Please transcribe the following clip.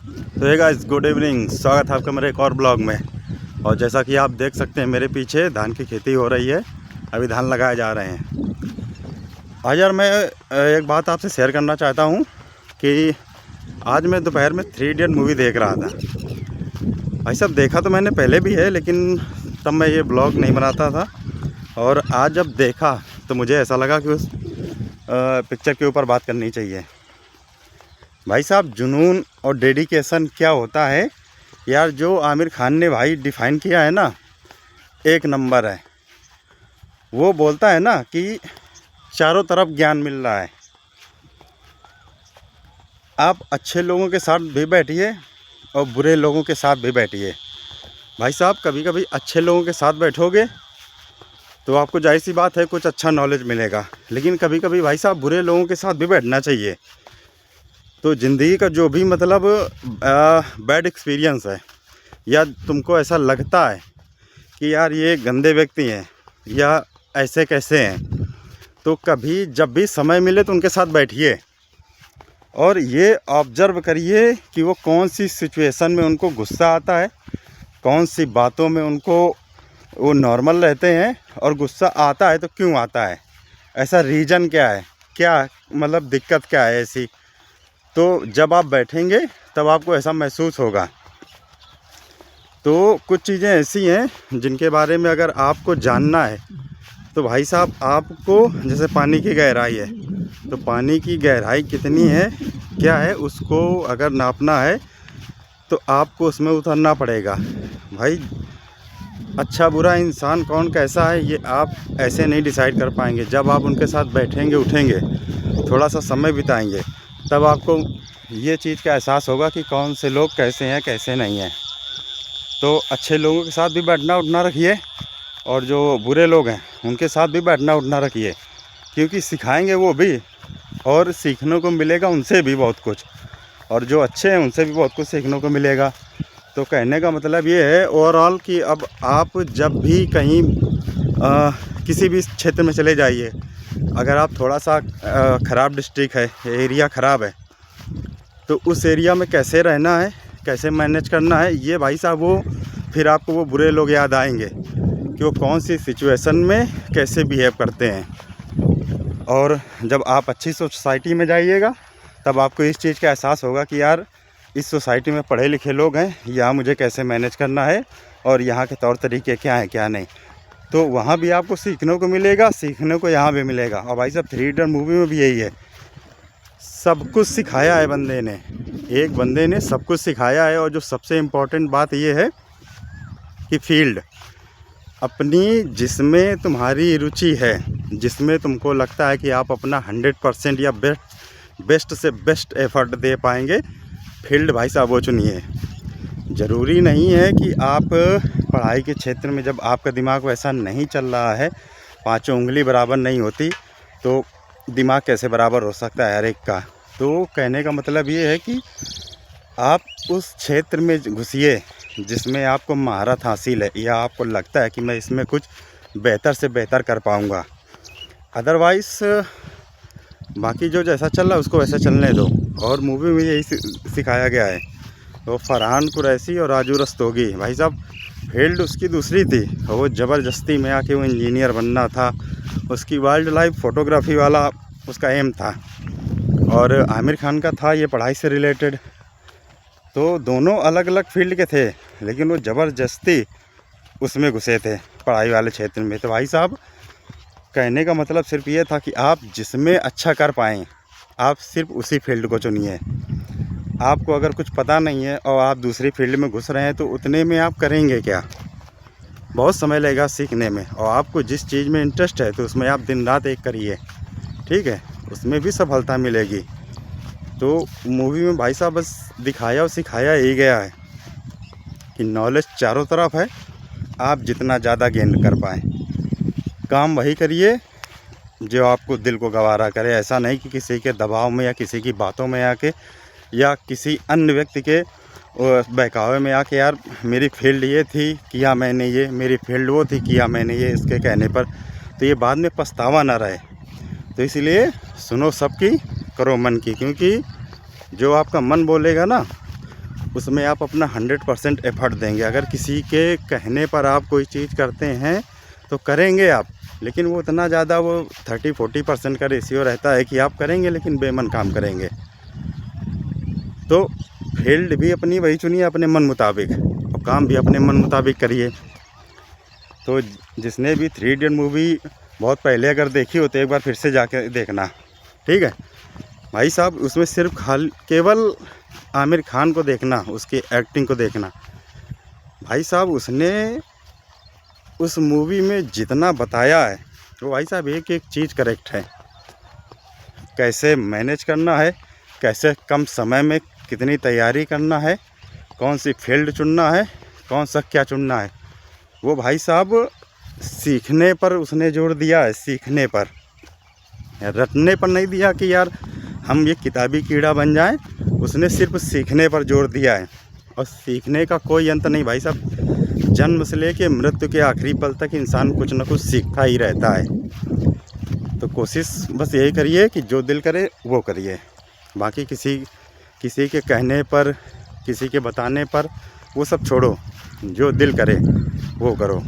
तो hey guys, good evening. स्वागत है आपका मेरे एक और ब्लॉग में। और जैसा कि आप देख सकते हैं मेरे पीछे धान की खेती हो रही है। अभी धान लगाए जा रहे हैं। आज यार मैं एक बात आपसे शेयर करना चाहता हूँ कि आज मैं दोपहर में 3 इडियट मूवी देख रहा था। भाई साहब, देखा तो मैंने पहले भी है, लेकिन तब मैं ये ब्लॉग नहीं बनाता था। और आज जब देखा तो मुझे ऐसा लगा कि उस पिक्चर के ऊपर बात करनी चाहिए। भाई साहब, जुनून और डेडिकेशन क्या होता है यार, जो आमिर खान ने भाई डिफ़ाइन किया है ना, एक नंबर है। वो बोलता है ना कि चारों तरफ ज्ञान मिल रहा है। आप अच्छे लोगों के साथ भी बैठिए और बुरे लोगों के साथ भी बैठिए। भाई साहब, कभी कभी अच्छे लोगों के साथ बैठोगे तो आपको जाहिर सी बात है कुछ अच्छा नॉलेज मिलेगा, लेकिन कभी कभी भाई साहब बुरे लोगों के साथ भी बैठना चाहिए। तो ज़िंदगी का जो भी मतलब बैड एक्सपीरियंस है, या तुमको ऐसा लगता है कि यार ये गंदे व्यक्ति हैं या ऐसे कैसे हैं, तो कभी जब भी समय मिले तो उनके साथ बैठिए और ये ऑब्ज़र्व करिए कि वो कौन सी सिचुएशन में उनको गुस्सा आता है, कौन सी बातों में उनको वो नॉर्मल रहते हैं, और गुस्सा आता है तो क्यों आता है, ऐसा रीज़न क्या है, क्या मतलब दिक्कत क्या है ऐसी। तो जब आप बैठेंगे तब आपको ऐसा महसूस होगा। तो कुछ चीज़ें ऐसी हैं जिनके बारे में अगर आपको जानना है तो भाई साहब आपको, जैसे पानी की गहराई है, तो पानी की गहराई कितनी है, क्या है, उसको अगर नापना है तो आपको उसमें उतरना पड़ेगा। भाई अच्छा बुरा इंसान कौन कैसा है ये आप ऐसे नहीं डिसाइड कर पाएंगे। जब आप उनके साथ बैठेंगे, उठेंगे, थोड़ा सा समय बिताएंगे, तब आपको ये चीज़ का एहसास होगा कि कौन से लोग कैसे हैं कैसे नहीं हैं। तो अच्छे लोगों के साथ भी बैठना उठना रखिए, और जो बुरे लोग हैं उनके साथ भी बैठना उठना रखिए, क्योंकि सिखाएंगे वो भी और सीखने को मिलेगा उनसे भी बहुत कुछ, और जो अच्छे हैं उनसे भी बहुत कुछ सीखने को मिलेगा। तो कहने का मतलब ये है ओवरऑल कि अब आप जब भी कहीं किसी भी क्षेत्र में चले जाइए, अगर आप थोड़ा सा ख़राब डिस्ट्रिक्ट है, एरिया ख़राब है, तो उस एरिया में कैसे रहना है, कैसे मैनेज करना है, ये भाई साहब वो फिर आपको वो बुरे लोग याद आएंगे कि वो कौन सी सिचुएशन में कैसे बिहेव करते हैं। और जब आप अच्छी सोसाइटी में जाइएगा तब आपको इस चीज़ का एहसास होगा कि यार इस सोसाइटी में पढ़े लिखे लोग हैं, यहाँ मुझे कैसे मैनेज करना है और यहाँ के तौर तरीके क्या हैं क्या नहीं। तो वहाँ भी आपको सीखने को मिलेगा, सीखने को यहाँ भी मिलेगा। और भाई साहब 3 इडियट मूवी में भी यही है, सब कुछ सिखाया है बंदे ने, एक बंदे ने सब कुछ सिखाया है। और जो सबसे इम्पोर्टेंट बात ये है कि फील्ड अपनी, जिसमें तुम्हारी रुचि है, जिसमें तुमको लगता है कि आप अपना 100% या बेस्ट से बेस्ट एफर्ट दे पाएंगे, फील्ड भाई साहब वो चुनिए। ज़रूरी नहीं है कि आप पढ़ाई के क्षेत्र में, जब आपका दिमाग वैसा नहीं चल रहा है, पाँचों उंगली बराबर नहीं होती, तो दिमाग कैसे बराबर हो सकता है हर एक का। तो कहने का मतलब ये है कि आप उस क्षेत्र में घुसिए जिसमें आपको महारत हासिल है, या आपको लगता है कि मैं इसमें कुछ बेहतर से बेहतर कर पाऊँगा। अदरवाइज़ बाकी जो जैसा चल रहा है उसको वैसा चलने दो। और मूवी में यही सिखाया गया है। तो फरहान कुरैशी और राजू रस्तोगी, भाई साहब फील्ड उसकी दूसरी थी, और वो ज़बरदस्ती में आके वो इंजीनियर बनना था, उसकी वाइल्ड लाइफ फोटोग्राफी वाला उसका एम था, और आमिर खान का था ये पढ़ाई से रिलेटेड। तो दोनों अलग अलग फील्ड के थे, लेकिन वो ज़बरदस्ती उसमें घुसे थे पढ़ाई वाले क्षेत्र में। तो भाई साहब कहने का मतलब सिर्फ ये था कि आप जिसमें अच्छा कर पाएँ आप सिर्फ उसी फील्ड को चुनिए। आपको अगर कुछ पता नहीं है और आप दूसरी फील्ड में घुस रहे हैं तो उतने में आप करेंगे क्या, बहुत समय लगेगा सीखने में। और आपको जिस चीज़ में इंटरेस्ट है तो उसमें आप दिन रात एक करिए, ठीक है, उसमें भी सफलता मिलेगी। तो मूवी में भाई साहब बस दिखाया और सिखाया ही गया है कि नॉलेज चारों तरफ है, आप जितना ज़्यादा गेन कर पाएँ। काम वही करिए जो आपको दिल को गवारा करे। ऐसा नहीं कि किसी के दबाव में या किसी की बातों में आके या किसी अन्य व्यक्ति के बहकावे में आके, यार मेरी फील्ड ये थी किया मैंने ये, मेरी फील्ड वो थी किया मैंने ये, इसके कहने पर तो ये बाद में पछतावा ना रहे। तो इसलिए सुनो सबकी, करो मन की, क्योंकि जो आपका मन बोलेगा ना उसमें आप अपना 100% एफर्ट देंगे। अगर किसी के कहने पर आप कोई चीज़ करते हैं तो करेंगे आप, लेकिन वो इतना ज़्यादा वो 30-40% का रेशियो रहता है कि आप करेंगे लेकिन बेमन काम करेंगे। तो फील्ड भी अपनी वही चुनिए अपने मन मुताबिक, और काम भी अपने मन मुताबिक करिए। तो जिसने भी 3 इडियट मूवी बहुत पहले अगर देखी हो तो एक बार फिर से जाके देखना, ठीक है भाई साहब। उसमें सिर्फ केवल आमिर खान को देखना, उसकी एक्टिंग को देखना। भाई साहब उसने उस मूवी में जितना बताया है वो भाई साहब एक एक चीज़ करेक्ट है। कैसे मैनेज करना है, कैसे कम समय में कितनी तैयारी करना है, कौन सी फील्ड चुनना है, कौन सा क्या चुनना है, वो भाई साहब सीखने पर उसने जोर दिया है। सीखने पर, रटने पर नहीं दिया कि यार हम ये किताबी कीड़ा बन जाएं। उसने सिर्फ सीखने पर जोर दिया है, और सीखने का कोई अंत नहीं भाई साहब। जन्म से लेके मृत्यु के आखिरी पल तक इंसान कुछ ना कुछ सीखता ही रहता है। तो कोशिश बस यही करिए कि जो दिल करे वो करिए। बाकी किसी के कहने पर, किसी के बताने पर वो सब छोड़ो। जो दिल करे वो करो।